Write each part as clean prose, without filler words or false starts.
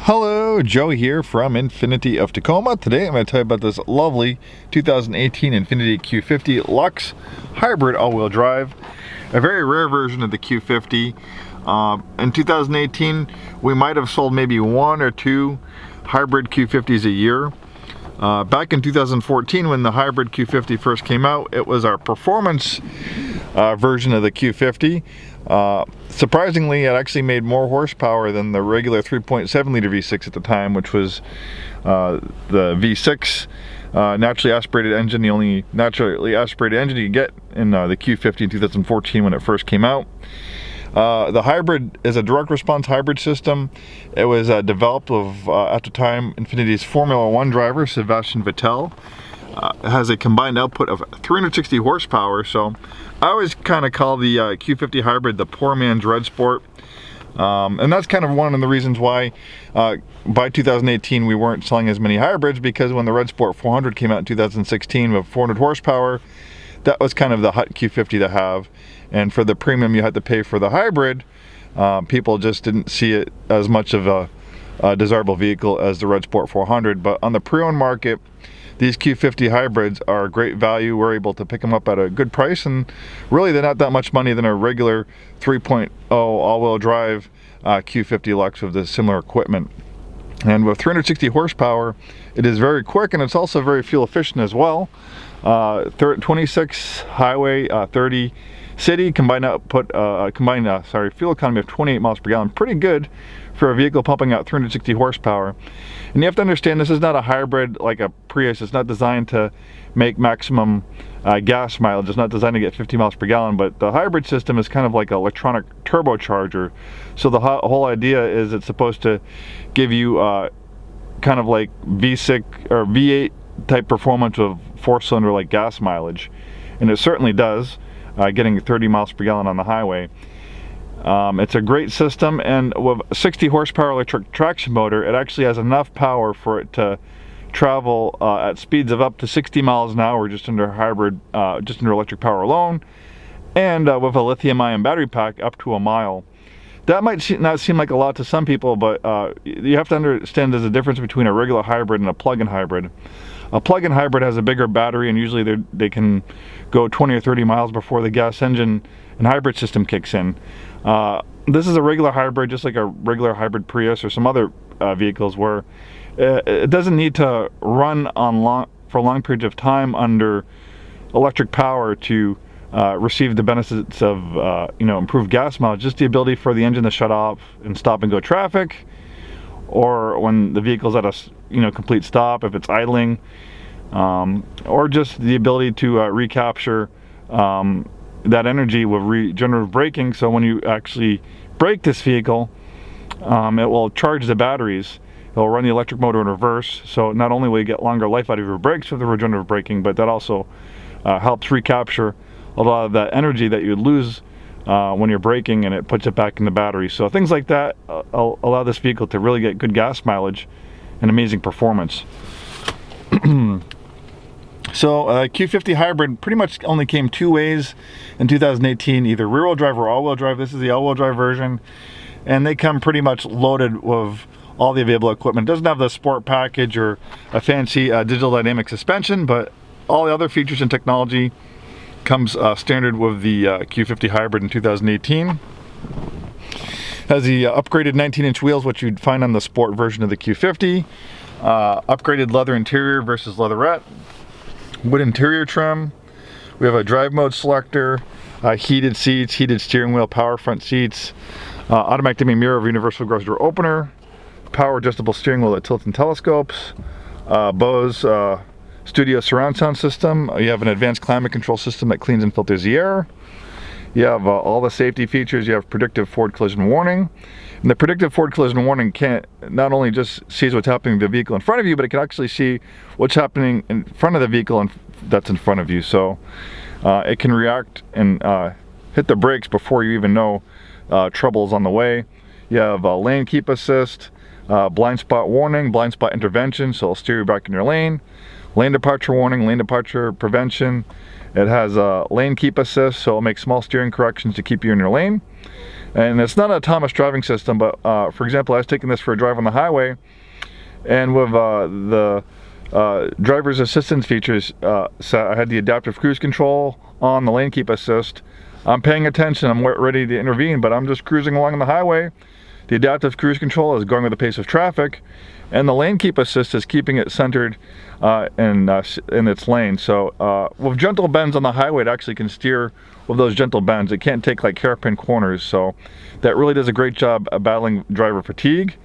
Hello, Joe here from Infiniti of Tacoma. Today I'm going to tell you about this lovely 2018 Infiniti Q50 Lux Hybrid all-wheel drive. A very rare version of the Q50. In 2018 we might have sold maybe one or two hybrid Q50s a year. Back in 2014 when the hybrid Q50 first came out, it was our performance version of the Q50. Surprisingly, it actually made more horsepower than the regular 3.7 liter V6 at the time, which was the V6 naturally aspirated engine, the only naturally aspirated engine you get in the Q50 in 2014 when it first came out. The hybrid is a direct response hybrid system. It was developed with, at the time, Infiniti's Formula One driver, Sebastian Vettel. It has a combined output of 360 horsepower, so I always kind of call the Q50 hybrid the poor man's red sport. And that's kind of one of the reasons why by 2018 we weren't selling as many hybrids, because when the Red Sport 400 came out in 2016 with 400 horsepower, that was kind of the hot Q50 to have. And for the premium you had to pay for the hybrid, people just didn't see it as much of a desirable vehicle as the Red Sport 400. But on the pre-owned market, these Q50 hybrids are a great value. We're able to pick them up at a good price, and really they're not that much money than a regular 3.0 all-wheel drive Q50 Lux with the similar equipment. And with 360 horsepower, it is very quick, and it's also very fuel efficient as well. 26 highway, 30 city, combined fuel economy of 28 miles per gallon. Pretty good for a vehicle pumping out 360 horsepower. And you have to understand, this is not a hybrid like a Prius. It's not designed to make maximum gas mileage. It's not designed to get 50 miles per gallon, but the hybrid system is kind of like an electronic turbocharger. So the whole idea is it's supposed to give you kind of like V6 or V8 type performance of four-cylinder like gas mileage, and it certainly does, getting 30 miles per gallon on the highway. It's a great system, and with a 60 horsepower electric traction motor, it actually has enough power for it to travel at speeds of up to 60 miles an hour just under hybrid, just under electric power alone, and with a lithium-ion battery pack up to a mile. That might not seem like a lot to some people, but you have to understand there's a difference between a regular hybrid and a plug-in hybrid. A plug-in hybrid has a bigger battery, and usually they can go 20 or 30 miles before the gas engine and hybrid system kicks in. This is a regular hybrid, just like a regular hybrid Prius or some other vehicles, where it doesn't need to run for long periods of time under electric power to receive the benefits of improved gas mileage. Just the ability for the engine to shut off in stop and go traffic, or when the vehicle's at a complete stop if it's idling, or just the ability to recapture that energy with regenerative braking. So when you actually brake this vehicle, it will charge the batteries. It will run the electric motor in reverse, so not only will you get longer life out of your brakes with the regenerative braking, but that also helps recapture a lot of that energy that you'd lose when you're braking, and it puts it back in the battery. So things like that allow this vehicle to really get good gas mileage and amazing performance. So Q50 hybrid pretty much only came two ways in 2018, either rear-wheel drive or all-wheel drive. This is the all-wheel drive version, and they come pretty much loaded with all the available equipment. It doesn't have the sport package or a fancy digital dynamic suspension, but all the other features and technology comes standard with the Q50 hybrid in 2018. Has the upgraded 19-inch wheels, which you'd find on the sport version of the Q50. Upgraded leather interior versus leatherette. Wood interior trim. We have a drive mode selector, heated seats, heated steering wheel, power front seats, automatic dimming mirror of universal garage door opener, power adjustable steering wheel that tilts and telescopes, Bose studio surround sound system. You have an advanced climate control system that cleans and filters the air. You have all the safety features. You have predictive forward collision warning. And the predictive forward collision warning can't not only just sees what's happening to the vehicle in front of you, but it can actually see what's happening in front of the vehicle that's in front of you. So it can react and hit the brakes before you even know trouble's on the way. You have lane keep assist, blind spot warning, blind spot intervention, so it'll steer you back in your lane. Lane departure warning, lane departure prevention. It has lane keep assist, so it'll make small steering corrections to keep you in your lane. And it's not an autonomous driving system, but for example, I was taking this for a drive on the highway, and with the driver's assistance features set, I had the adaptive cruise control on, the lane keep assist. I'm paying attention, I'm ready to intervene, but I'm just cruising along the highway. The adaptive cruise control is going with the pace of traffic, and the lane keep assist is keeping it centered in its lane. So with gentle bends on the highway, it actually can steer with those gentle bends. It can't take like hairpin corners, so that really does a great job of battling driver fatigue.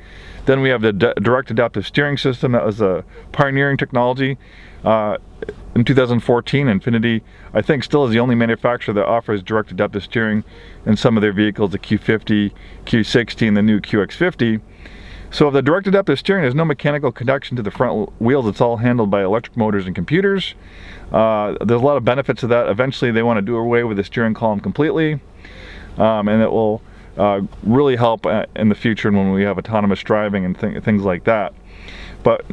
Then we have the direct adaptive steering system. That was a pioneering technology. In 2014, Infiniti, I think, still is the only manufacturer that offers direct adaptive steering in some of their vehicles, the Q50, Q60, and the new QX50. So the direct adaptive steering, there's no mechanical connection to the front wheels. It's all handled by electric motors and computers. There's a lot of benefits to that. Eventually they want to do away with the steering column completely, and it will really help in the future when we have autonomous driving and things like that. But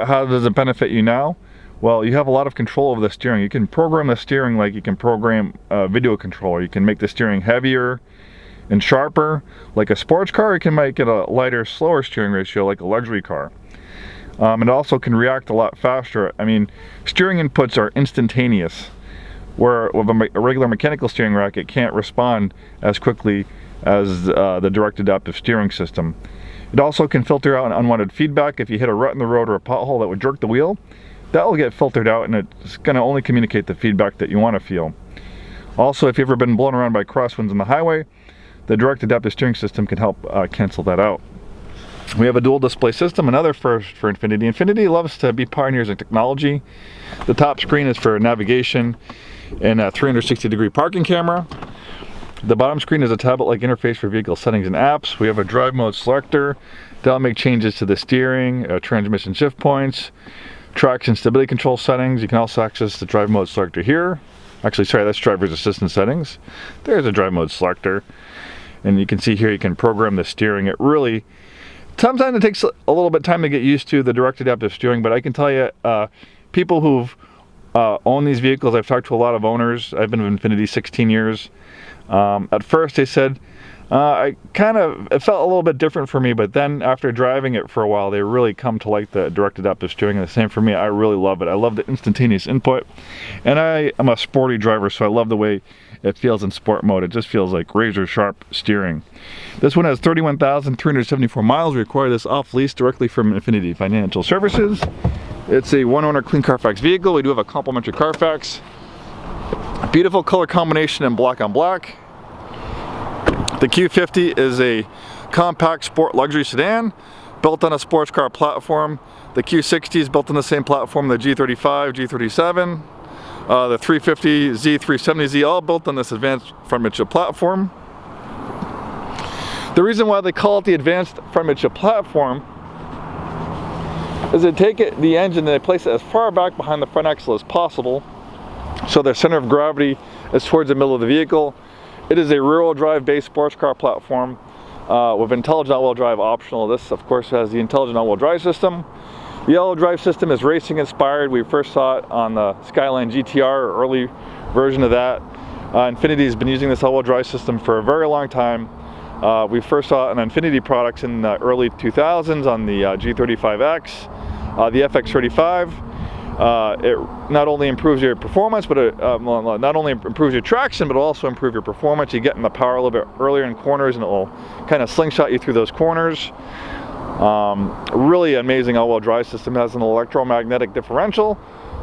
how does it benefit you now? Well, you have a lot of control over the steering. You can program the steering like you can program a video controller. You can make the steering heavier and sharper like a sports car. You can make it a lighter, slower steering ratio like a luxury car. It also can react a lot faster. I mean, steering inputs are instantaneous, where with a regular mechanical steering rack, it can't respond as quickly as the direct adaptive steering system. It also can filter out unwanted feedback. If you hit a rut in the road or a pothole that would jerk the wheel, that will get filtered out, and it's going to only communicate the feedback that you want to feel. Also, if you've ever been blown around by crosswinds on the highway, the direct adaptive steering system can help cancel that out. We have a dual display system, another first for Infiniti. Infiniti loves to be pioneers in technology. The top screen is for navigation and a 360-degree parking camera. The bottom screen is a tablet-like interface for vehicle settings and apps. We have a drive mode selector that'll make changes to the steering, transmission shift points, traction stability control settings. You can also access the drive mode selector here. Actually, sorry, that's driver's assistance settings. There's a drive mode selector. And you can see here you can program the steering. It really, sometimes it takes a little bit of time to get used to the direct adaptive steering, but I can tell you, people who've owned these vehicles, I've talked to a lot of owners. I've been with Infiniti 16 years. At first they said, it felt a little bit different for me, but then after driving it for a while, they really come to like the direct adaptive steering. And the same for me, I really love it. I love the instantaneous input, and I am a sporty driver, so I love the way it feels in sport mode. It just feels like razor sharp steering. This one has 31,374 miles. We acquired this off lease directly from Infiniti Financial Services. It's a one owner clean Carfax vehicle. We do have a complimentary Carfax. Beautiful color combination in black on black. The Q50 is a compact sport luxury sedan built on a sports car platform. The Q60 is built on the same platform, the G35, G37, the 350Z, 370Z, all built on this advanced front midship platform. The reason why they call it the advanced front midship platform is they take the engine and they place it as far back behind the front axle as possible, so their center of gravity is towards the middle of the vehicle. It is a rear-wheel drive based sports car platform with intelligent all-wheel drive optional. This of course has the intelligent all-wheel drive system. The all-wheel drive system is racing inspired. We first saw it on the Skyline GTR, or early version of that. Infiniti has been using this all-wheel drive system for a very long time. We first saw it on Infiniti products in the early 2000s on the G35X, the FX35. It not only improves your performance, but not only improves your traction, but it'll also improve your performance. You get in the power a little bit earlier in corners, and it will kind of slingshot you through those corners. Really amazing all-wheel drive system. It has an electromagnetic differential,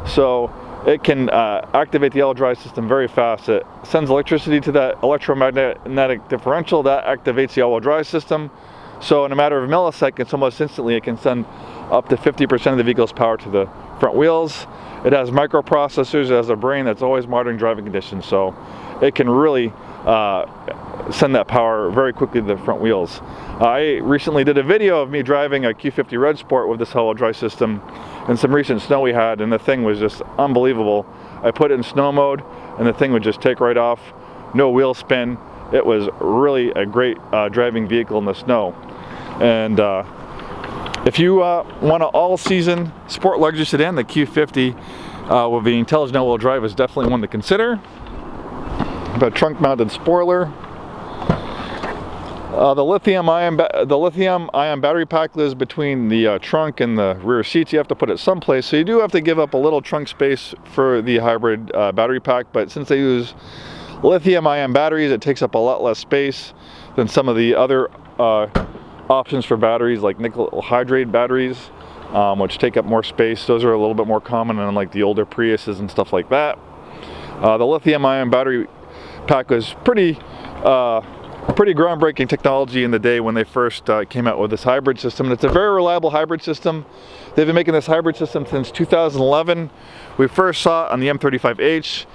so it can activate the all-wheel drive system very fast. It sends electricity to that electromagnetic differential that activates the all-wheel drive system. So in a matter of milliseconds, almost instantly, it can send up to 50% of the vehicle's power to the front wheels. It has microprocessors. It has a brain that's always monitoring driving conditions, so it can really send that power very quickly to the front wheels. I recently did a video of me driving a Q50 Red Sport with this all-wheel drive system in some recent snow we had, and the thing was just unbelievable. I put it in snow mode and the thing would just take right off, no wheel spin. It was really a great driving vehicle in the snow. And if you want an all-season sport luxury sedan, the Q50 with the intelligent all-wheel drive is definitely one to consider. The trunk-mounted spoiler. The lithium ion battery pack lives between the trunk and the rear seats. You have to put it someplace, so you do have to give up a little trunk space for the hybrid battery pack, but since they use lithium ion batteries, it takes up a lot less space than some of the other options for batteries like nickel hydrate batteries, which take up more space. Those are a little bit more common in like the older Priuses and stuff like that. The lithium ion battery pack was pretty groundbreaking technology in the day when they first came out with this hybrid system. And it's a very reliable hybrid system. They've been making this hybrid system since 2011. We first saw it on the M35H.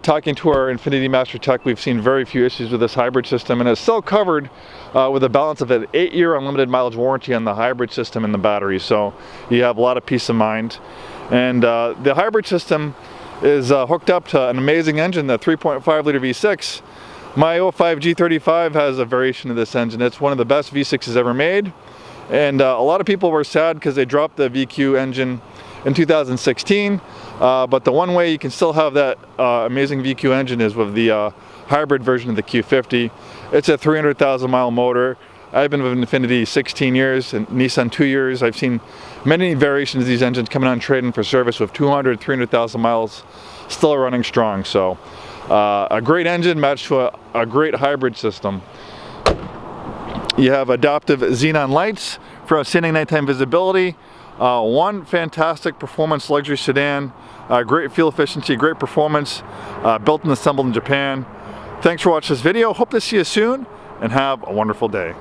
Talking to our Infiniti Master Tech, we've seen very few issues with this hybrid system, and it's still covered with a balance of an 8-year unlimited mileage warranty on the hybrid system and the battery, so you have a lot of peace of mind. And the hybrid system is hooked up to an amazing engine, the 3.5 liter V6. My 05 G35 has a variation of this engine. It's one of the best V6s ever made, and a lot of people were sad because they dropped the VQ engine in 2016, but the one way you can still have that amazing VQ engine is with the hybrid version of the Q50. It's a 300,000 mile motor. I've been with Infiniti 16 years and Nissan 2 years. I've seen many variations of these engines coming on trade-in for service with 200, 300,000 miles still running strong. So a great engine matched to a great hybrid system. You have adaptive xenon lights for outstanding nighttime visibility. One fantastic performance luxury sedan, great fuel efficiency, great performance, built and assembled in Japan. Thanks for watching this video. Hope to see you soon and have a wonderful day.